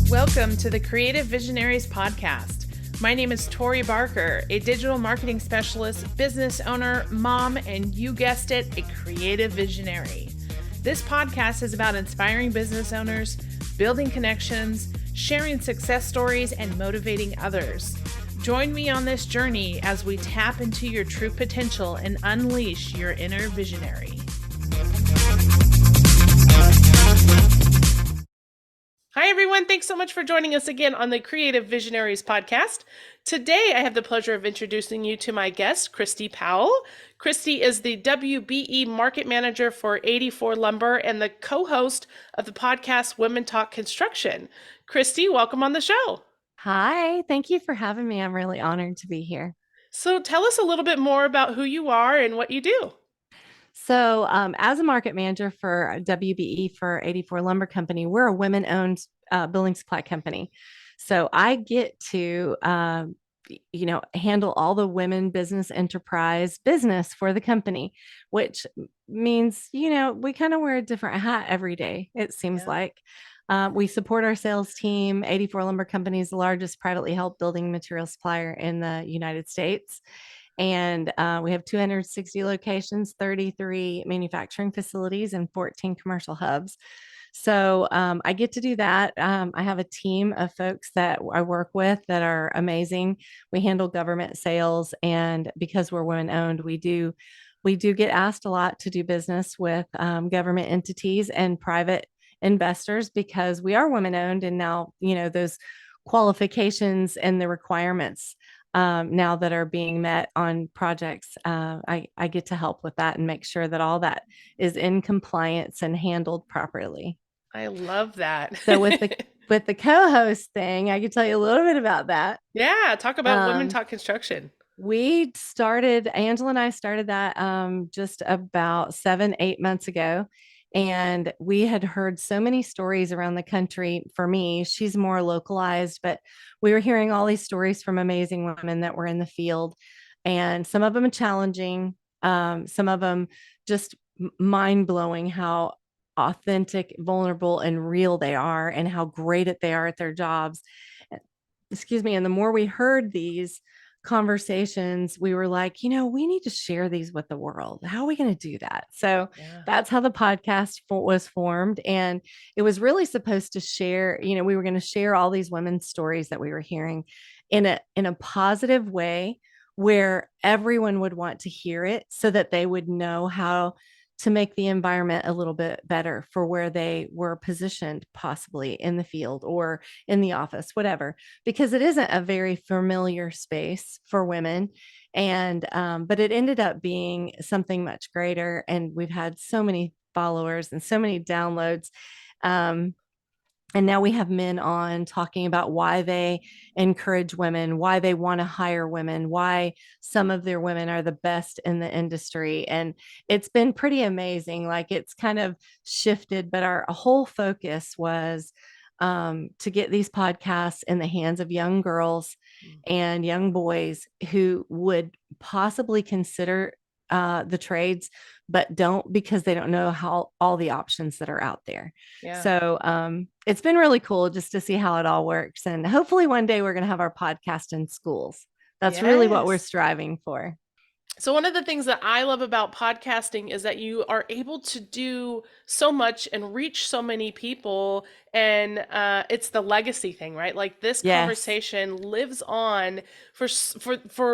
Welcome to the Creative Visionaries podcast. My name is Tori Barker, a digital marketing specialist, business owner, mom, and you guessed it, a creative visionary. This podcast is about inspiring business owners, building connections, sharing success stories, and motivating others. Join me on this journey as we tap into your true potential and unleash your inner visionary. Hi, everyone. Thanks so much for joining us again on the Creative Visionaries podcast. Today, I have the pleasure of introducing you to my guest, Christi Powell. Christi is the WBE Market Manager for 84 Lumber and the co-host of the podcast Women Talk Construction. Christi, welcome on the show. Hi, thank you for having me. I'm really honored to be here. So tell us a little bit more about who you are and what you do. So, as a market manager for WBE for 84 Lumber Company, we're a women-owned building supply company. So I get to, handle all the women business enterprise business for the company, which means, we kind of wear a different hat every day, it seems like. We support our sales team. 84 Lumber Company is the largest privately held building material supplier in the United States. And we have 260 locations, 33 manufacturing facilities, and 14 commercial hubs. So I get to do that. I have a team of folks that I work with that are amazing. We handle government sales, and because we're women owned, we do get asked a lot to do business with government entities and private investors because we are women owned, and now those qualifications and the requirements now that are being met on projects. I get to help with that and make sure that all that is in compliance and handled properly. I love that. So with the co-host thing, I can tell you a little bit about that. Yeah, talk about Women Talk Construction. Angela and I started that just about 7-8 months ago. And we had heard so many stories around the country. For me, she's more localized, but we were hearing all these stories from amazing women that were in the field. And some of them are challenging, some of them just mind blowing how authentic, vulnerable, and real they are, and how great they are at their jobs. Excuse me. And the more we heard these conversations, we were like, we need to share these with the world. How are we going to do that? So that's how the podcast was formed. And it was really supposed to share, we were going to share all these women's stories that we were hearing in a positive way where everyone would want to hear it so that they would know how to make the environment a little bit better for where they were positioned, possibly in the field or in the office, whatever, because it isn't a very familiar space for women. And, but it ended up being something much greater. And we've had so many followers and so many downloads. And now we have men on talking about why they encourage women, why they want to hire women, why some of their women are the best in the industry. And it's been pretty amazing. Like it's kind of shifted, but our whole focus was to get these podcasts in the hands of young girls and young boys who would possibly consider the trades, but don't because they don't know how all the options that are out there. So it's been really cool just to see how it all works. And hopefully one day we're going to have our podcast in schools. That's really what we're striving for. So one of the things that I love about podcasting is that you are able to do so much and reach so many people. And it's the legacy thing, right? Like this conversation lives on for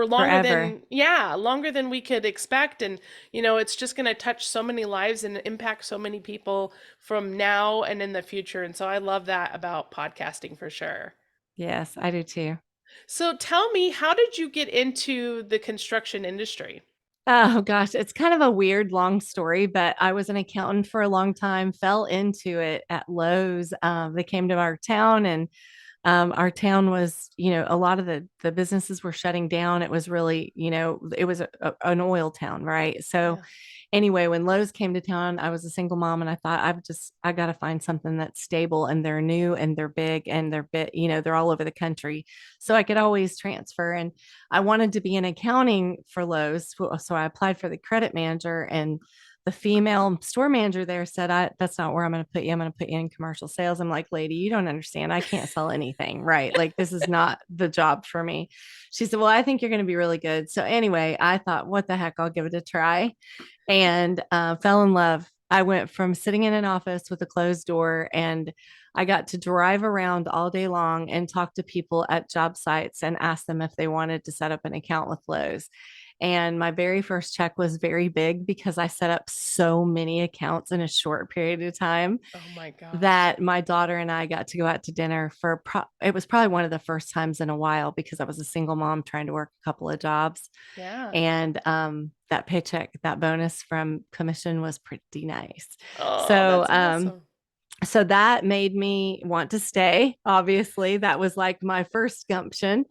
longer Forever. longer than we could expect. And, it's just going to touch so many lives and impact so many people from now and in the future. And so I love that about podcasting for sure. Yes, I do too. So tell me, how did you get into the construction industry? Oh gosh, it's kind of a weird long story, but I was an accountant for a long time, fell into it at Lowe's. They came to our town, and our town was, a lot of the businesses were shutting down. It was really, it was an oil town, right? So anyway, when Lowe's came to town, I was a single mom, and I thought I got to find something that's stable, and they're new and they're big and they're bit, they're all over the country. So I could always transfer. And I wanted to be in accounting for Lowe's. So I applied for the credit manager, and the female store manager there said, that's not where I'm going to put you. I'm going to put you in commercial sales. I'm like, lady, you don't understand. I can't sell anything, right? Like, this is not the job for me. She said, well, I think you're going to be really good. So anyway, I thought, what the heck, I'll give it a try, and fell in love. I went from sitting in an office with a closed door, and I got to drive around all day long and talk to people at job sites and ask them if they wanted to set up an account with Lowe's. And my very first check was very big because I set up so many accounts in a short period of time Oh my gosh. that my daughter and I got to go out to dinner for it was probably one of the first times in a while because I was a single mom trying to work a couple of jobs. Yeah. And that paycheck, that bonus from commission was pretty nice. Oh, So that's awesome. so that made me want to stay. Obviously, that was like my first gumption.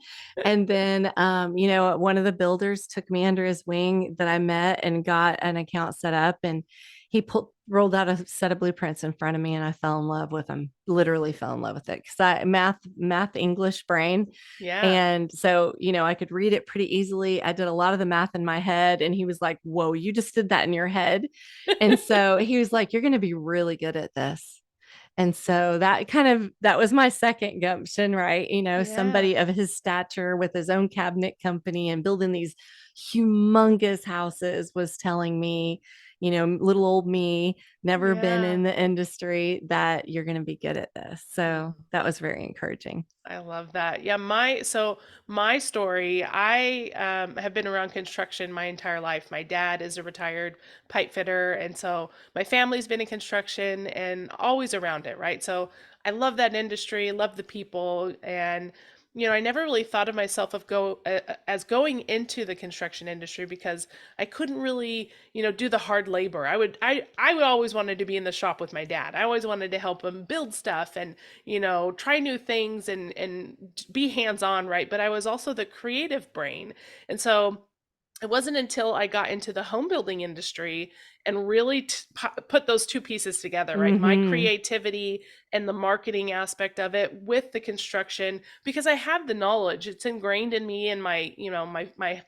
And then, one of the builders took me under his wing that I met and got an account set up. And rolled out a set of blueprints in front of me, and I fell in love with them. Literally fell in love with it because I math English brain, Yeah. and so I could read it pretty easily. I did a lot of the math in my head, and he was like, "Whoa, you just did that in your head." And so he was like, "You're going to be really good at this." And so that was my second gumption, right? Yeah. Somebody of his stature with his own cabinet company and building these humongous houses was telling me, little old me, never been Yeah. in the industry, that you're going to be good at this. So Mm. that was very encouraging. I love that. Yeah, my story, I have been around construction my entire life. My dad is a retired pipe fitter, and so my family's been in construction and always around it, right? So I love that industry, love the people, and I never really thought of myself as going into the construction industry because I couldn't really, do the hard labor. I would always wanted to be in the shop with my dad. I always wanted to help him build stuff and try new things and be hands-on, right? But I was also the creative brain. And so it wasn't until I got into the home building industry and really put those two pieces together, right? My Mm-hmm. creativity and the marketing aspect of it with the construction, because I have the knowledge. It's ingrained in me and my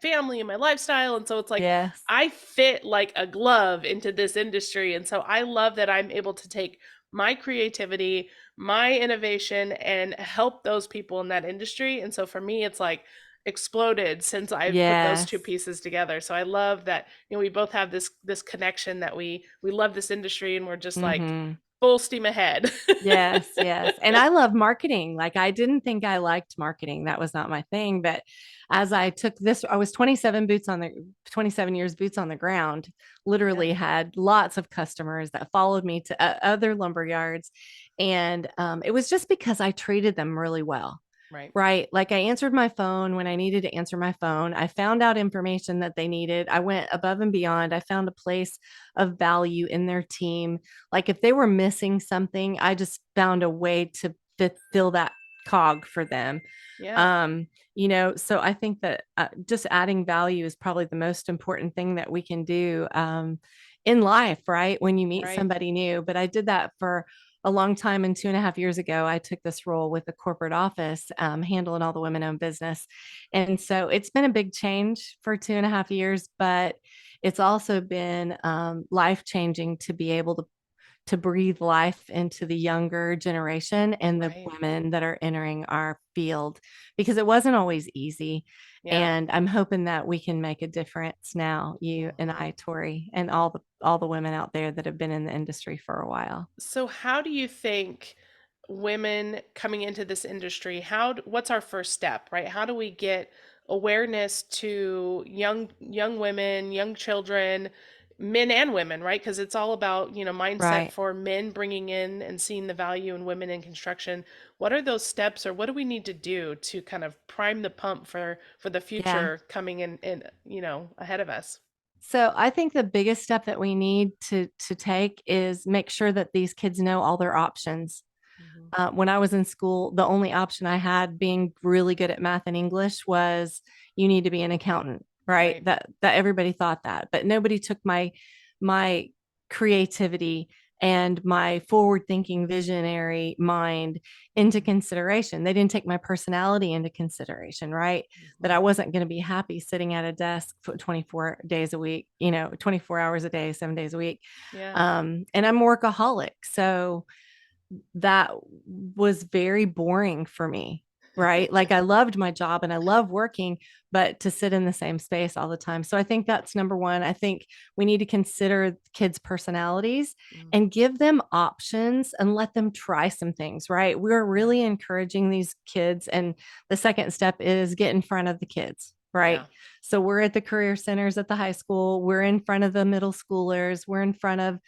family and my lifestyle. And so it's like Yes. I fit like a glove into this industry. And so I love that I'm able to take my creativity, my innovation, and help those people in that industry. And so for me, it's like exploded since I've put those two Yes. pieces together. So I love that we both have this connection that we love this industry and we're just like Mm-hmm. full steam ahead. Yes, yes. And I love marketing. Like, I didn't think I liked marketing. That was not my thing. But as I took this, I was 27 years boots on the ground, Yeah, literally had lots of customers that followed me to other lumber yards. And it was just because I treated them really well. right. Right. Like, I answered my phone when I needed to answer my phone. I found out information that they needed. I went above and beyond. I found a place of value in their team. Like, if they were missing something, I just found a way to fill that cog for them. Yeah, So I think that just adding value is probably the most important thing that we can do in life, right? When you meet right. somebody new. But I did that for a long time. And 2.5 years ago, I took this role with the corporate office, handling all the women owned business. And so it's been a big change for 2.5 years, but it's also been life changing to be able to breathe life into the younger generation and the Right. women that are entering our field, because it wasn't always easy. Yeah. And I'm hoping that we can make a difference now, you and Mhm. I, Tori, and all the women out there that have been in the industry for a while. So how do you think women coming into this industry, what's our first step, right? How do we get awareness to young women, young children, men and women, right? Because it's all about, mindset Right. for men bringing in and seeing the value in women in construction. What are those steps or what do we need to do to kind of prime the pump for the Yeah. future coming in, ahead of us? So I think the biggest step that we need to take is make sure that these kids know all their options. Mhm. When I was in school, the only option I had, being really good at math and English, was you need to be an accountant, right? Right. That everybody thought that, but nobody took my creativity and my forward thinking visionary mind into consideration. They didn't take my personality into consideration, right? That I Mhm. wasn't going to be happy sitting at a desk for 24 days a week, 24 hours a day, 7 days a week. Yeah. And I'm a workaholic. So that was very boring for me, right? Like I loved my job and I love working, but to sit in the same space all the time. So I think that's number one. I think we need to consider kids' personalities Mm. and give them options and let them try some things, right? We're Yeah. really encouraging these kids. And the second step is get in front of the kids. Right. Yeah. So we're at the career centers at the high school. We're in front of the middle schoolers. We're in front of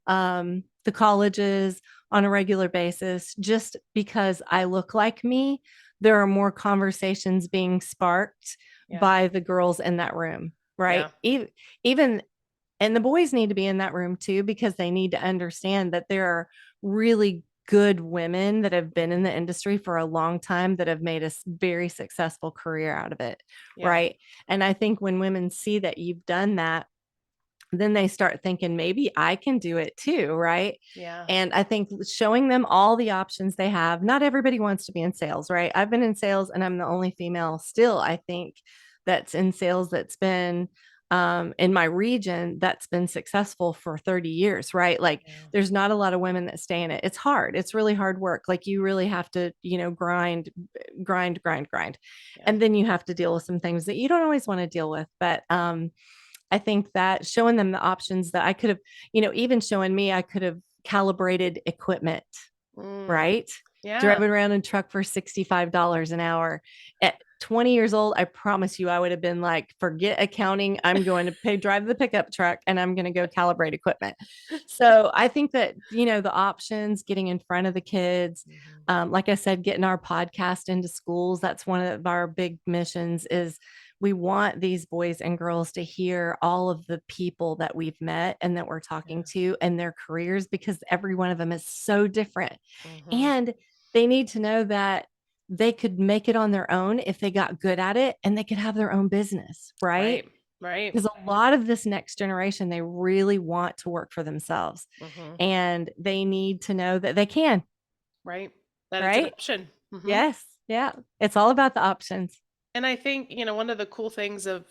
the colleges on a regular basis. Just because I look like me, there are more conversations being sparked Yeah. by the girls in that room, right? Yeah. Even and the boys need to be in that room too, because they need to understand that there are really good women that have been in the industry for a long time that have made a very successful career out of it, Yeah. right? And I think when women see that you've done that, then they start thinking maybe I can do it too, right? Yeah. And I think showing them all the options they have. Not everybody wants to be in sales, right? I've been in sales and I'm the only female still, I think, that's in sales that's been in my region that's been successful for 30 years, right? Like Yeah. there's not a lot of women that stay in it. It's hard. It's really hard work. Like you really have to, grind, grind, grind, grind. Yeah. And then you have to deal with some things that you don't always want to deal with. But I think that showing them the options that I could have, even showing me, I could have calibrated equipment, Mm. right? Yeah. Driving around in truck for $65 an hour. At 20 years old, I promise you, I would have been like, forget accounting. I'm going to drive the pickup truck and I'm going to go calibrate equipment. So I think that, the options, getting in front of the kids, Mhm. like I said, getting our podcast into schools. That's one of our big missions is we want these boys and girls to hear all of the people that we've met and that we're talking Yeah. to and their careers, because every one of them is so different. Mhm. And they need to know that they could make it on their own if they got good at it, and they could have their own business, right? Right. Right. Because a lot of this next generation, they really want to work for themselves, Mhm. and they need to know that they can, Right. That it's an right? option. Mhm. Yes. Yeah. It's all about the options. And I think, one of the cool things of,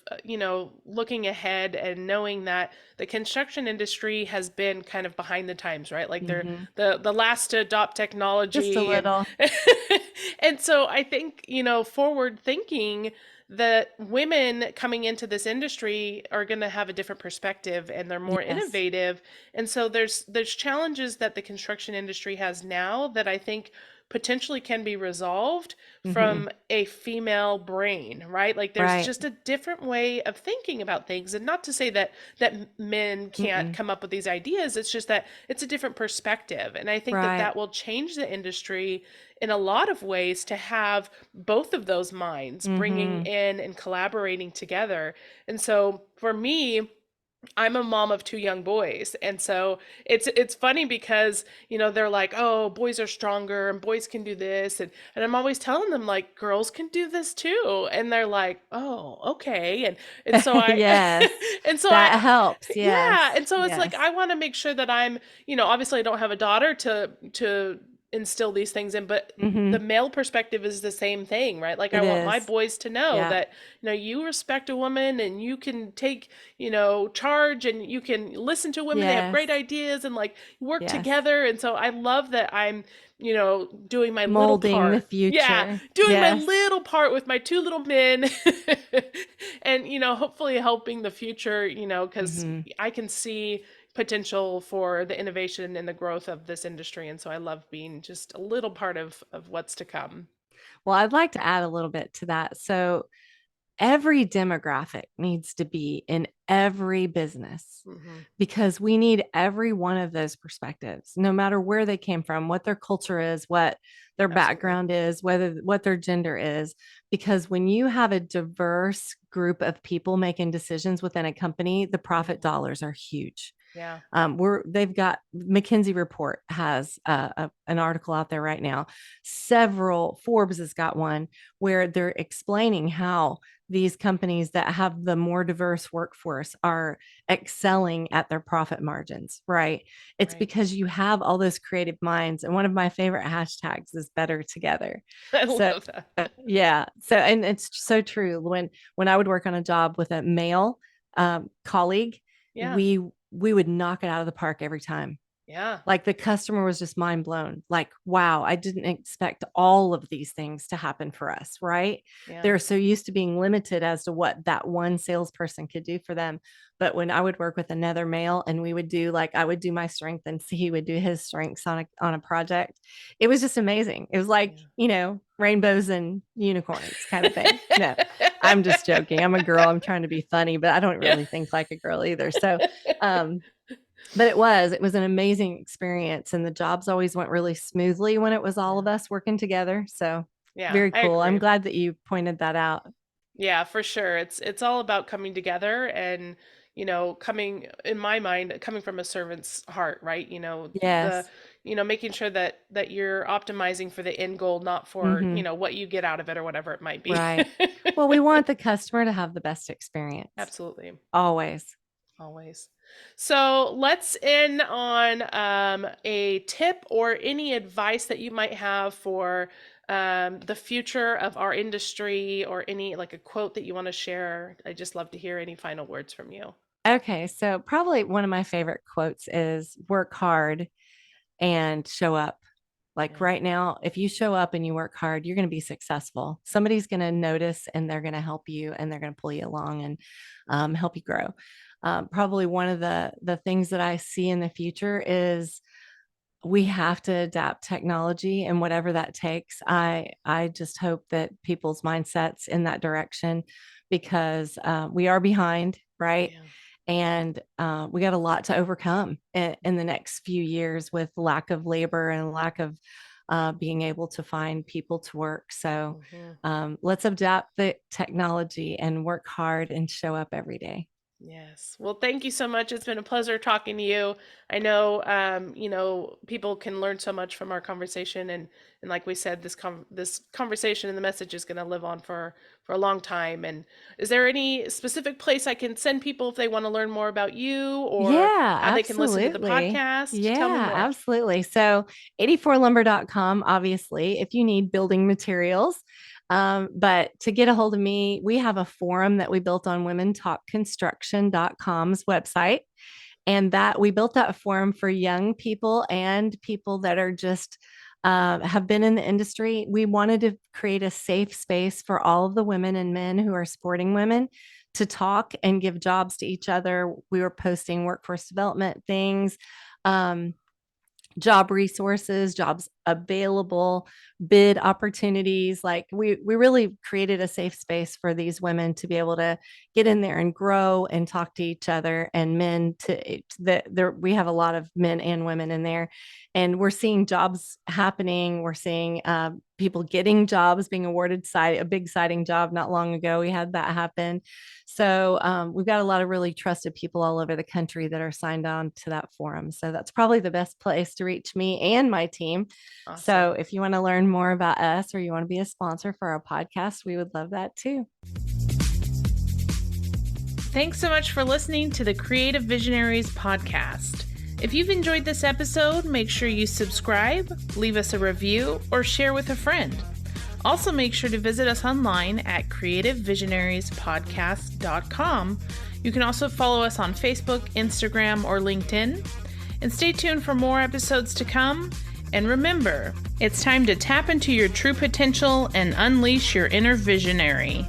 looking ahead and knowing that the construction industry has been kind of behind the times, right? Like they're Mhm. the last to adopt Just a technology and little. and so I think, forward thinking that women coming into this industry are going to have a different perspective and they're more Yes. innovative. And so there's challenges that the construction industry has now that I think potentially can be resolved Mhm. from a female brain, right? Like there's Right. just a different way of thinking about things, and not to say that men can't Mm-mm. come up with these ideas. It's just that it's a different perspective, and I think that Right. that will change the industry in a lot of ways to have both of those minds bringing Mhm. in and collaborating together. And so for me, I'm a mom of two young boys. And so it's funny because, they're like, "Oh, boys are stronger and boys can do this." And I'm always telling them like girls can do this too. And they're like, "Oh, okay." And so I Yes. and so That helps. Yes. yeah, and so it's like Yes. I want to make sure that I'm, obviously I don't have a daughter to instill these things in, but the Mhm. male perspective is the same thing, right? Like I It want my is. boys to know Yeah. that, you respect a woman and you can take, charge and you can listen to women. They have great Yes. ideas and like work Yes. together. And so I love that I'm, doing my little Molding the part. Yeah, future. doing my Yes. little part with my two little men and, hopefully helping the future, because Mhm. I can see potential for the innovation and the growth of this industry. And so I love being just a little part of what's to come. Well, I'd like to add a little bit to that. So, every demographic needs to be in every business, Hmm. because we need every one of those perspectives, no matter where they came from, what their culture is, what their Absolutely. background is, whether what their gender is. Because when you have a diverse group of people making decisions within a company, the profit Hmm. dollars are huge. Yeah. They've got McKinsey report has an article out there right now. Several Forbes has got one where they're explaining how these companies that have the more diverse workforce are excelling at their profit margins, right? It's Right. because you have all those creative minds. And one of my favorite hashtags is better together. I So love that. yeah. So, and it's so true. When I would work on a job with a male colleague, Yeah. we would knock it out of the park every time. Yeah. Like the customer was just mind blown. Like, wow, I didn't expect all of these things to happen for us, right? Yeah. They're so used to being limited as to what that one salesperson could do for them. But when I would work with another male and we would do like I would do my strength and he would do his strengths on a project, it was just amazing. It was like, Yeah. rainbows and unicorns kind of thing. No, I'm just joking. I'm a girl. I'm trying to be funny, but I don't Yeah. really think like a girl either. So, um, but it was an amazing experience, and the jobs always went really smoothly when it was all of Yeah. us working together. So Yeah, very I cool. I'm agree. glad that you pointed that out. Yeah, for sure. It's all about coming together and, coming in my mind, coming from a servant's heart, right? Yes. Making sure that you're optimizing for the end goal, not for, Hmm. what you get out of it or whatever it might be. Right. Well, we want the customer to have the best experience Absolutely. always. Always. So let's end on a tip or any advice that you might have for the future of our industry, or any like a quote that you want to share. I just love to hear any final words from you. Okay. So probably one of my favorite quotes is work hard and show up. Like Yeah. right now, if you show up and you work hard, you're going to be successful. Somebody's going to notice and they're going to help you and they're going to pull you along and help you grow. Probably one of the things that I see in the future is we have to adapt technology and whatever that takes. I just hope that people's mindsets in that direction because we are behind, right? Yeah. And we got a lot to overcome in the next few years with lack of labor and lack of being able to find people to work. So Hmm. let's adapt the technology and work hard and show up every day. Yes. Well, thank you so much. It's been a pleasure talking to you. I know, people can learn so much from our conversation, and like we said, this conversation and the message is going to live on for a long time. And is there any specific place I can send people if they want to learn more about you, or Yeah, how they can listen to the absolutely. podcast? Tell me Yeah, more. absolutely. So 84lumber.com, obviously, if you need building materials. But to get a hold of me, we have a forum that we built on womentalkconstruction.com's website. And that we built that forum for young people and people that are just have been in the industry. We wanted to create a safe space for all of the women and men who are supporting women to talk and give jobs to each other. We were posting workforce development things. Um, Job resources, jobs available, bid opportunities. Like we really created a safe space for these women to be able to get in there and grow and talk to each other, and men to that there we have a lot of men and women in there, and we're seeing jobs happening. We're seeing people getting jobs, being awarded a big siding job not long ago. We had that happen. So we've got a lot of really trusted people all over the country that are signed on to that forum. So that's probably the best place to reach me and my team. So Awesome. if you want to learn more about us or you want to be a sponsor for our podcast, we would love that too. Thanks so much for listening to the Creative Visionaries podcast. If you've enjoyed this episode, make sure you subscribe, leave us a review, or share with a friend. Also, make sure to visit us online at creativevisionariespodcast.com. You can also follow us on Facebook, Instagram, or LinkedIn. And stay tuned for more episodes to come. And remember, it's time to tap into your true potential and unleash your inner visionary.